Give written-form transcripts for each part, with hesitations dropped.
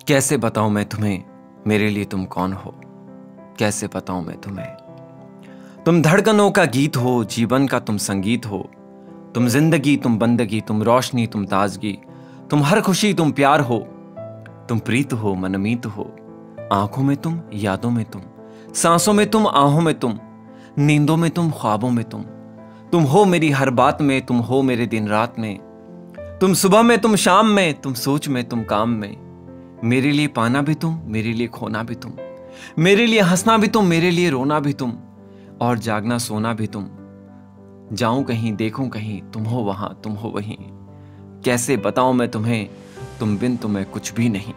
कैसे बताऊं मैं तुम्हें मेरे लिए तुम कौन हो। कैसे बताऊं मैं तुम्हें। तुम धड़कनों का गीत हो, जीवन का तुम संगीत हो। तुम जिंदगी, तुम बंदगी, तुम रोशनी, तुम ताजगी, तुम हर खुशी, तुम प्यार हो। तुम प्रीत हो, मनमीत हो। आंखों में तुम, यादों में तुम, सांसों में तुम, आहों में तुम, नींदों में तुम, ख्वाबों में तुम। तुम हो मेरी हर बात में, तुम हो मेरे दिन रात में। तुम सुबह में, तुम शाम में, तुम सोच में, तुम काम में। मेरे लिए पाना भी तुम, मेरे लिए खोना भी तुम, मेरे लिए हंसना भी तुम, मेरे लिए रोना भी तुम, और जागना सोना भी तुम। जाऊं कहीं, देखूं कहीं, तुम हो वहां, तुम हो वहीं। कैसे बताऊं मैं तुम्हें, तुम बिन तुम्हें कुछ भी नहीं।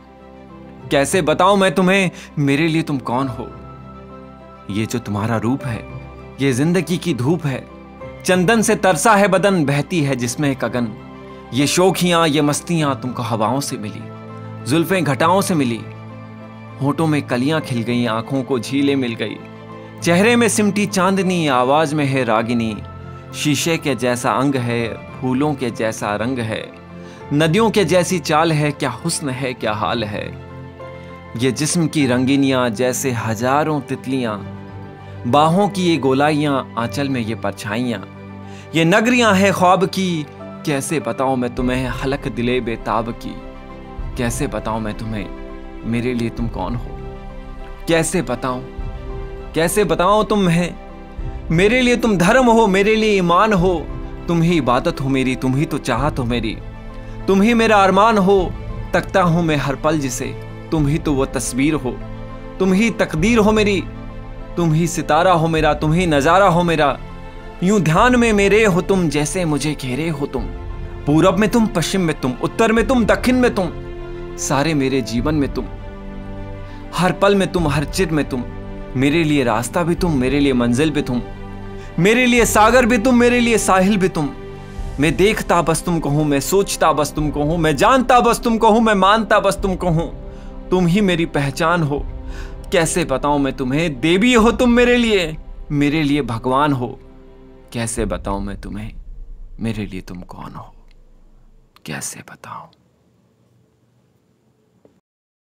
कैसे बताऊं मैं तुम्हें, मेरे लिए तुम कौन हो। ये जो तुम्हारा रूप है, ये जिंदगी की धूप है। चंदन से तरसा है बदन, बहती है जिसमें एक अगन। ये शौखियां, ये मस्तियां तुमको हवाओं से मिली, जुल्फें घटाओं से मिली। होठों में कलियां खिल गई, आंखों को झीलें मिल गई। चेहरे में सिमटी चांदनी, आवाज में है रागिनी। शीशे के जैसा अंग है, फूलों के जैसा रंग है। नदियों के जैसी चाल है, क्या हुस्न है, क्या हाल है। ये जिस्म की रंगीनियां जैसे हजारों तितलियां। बाहों की ये गोलाइयां, आंचल में ये परछाइयां। ये नगरियां हैं ख्वाब की, कैसे बताऊं मैं तुम्हें हलक दिले बेताब की। कैसे बताऊं मैं तुम्हें, मेरे लिए तुम कौन हो। कैसे बताऊं, कैसे बताऊं तुम्हें, मेरे लिए तुम धर्म हो, मेरे लिए ईमान हो। तुम ही इबादत हो मेरी, तुम ही तो चाहत हो मेरी। तुम ही मेरा अरमान हो, तकता हूं मैं हर पल जिसे। तुम ही तो वो तस्वीर हो, तुम ही तकदीर हो मेरी। तुम ही सितारा हो मेरा, तुम ही नजारा हो मेरा। यूं ध्यान में मेरे हो तुम, जैसे मुझे घेरे हो तुम। पूरब में तुम, पश्चिम में तुम, उत्तर में तुम, दक्षिण में तुम। सारे मेरे जीवन में तुम, हर पल में तुम, हर चिर में तुम। मेरे लिए रास्ता भी तुम, मेरे लिए मंजिल भी तुम, मेरे लिए सागर भी तुम, मेरे लिए साहिल भी तुम। मैं देखता बस तुम को हूं, मैं सोचता बस तुम को हूं, मैं जानता बस तुम को हूं, मैं मानता बस तुम को हूं। तुम ही मेरी पहचान हो। कैसे बताऊं मैं तुम्हें, देवी हो तुम मेरे लिए भगवान हो। कैसे बताऊं मैं तुम्हें, मेरे लिए तुम कौन हो। कैसे बताऊं।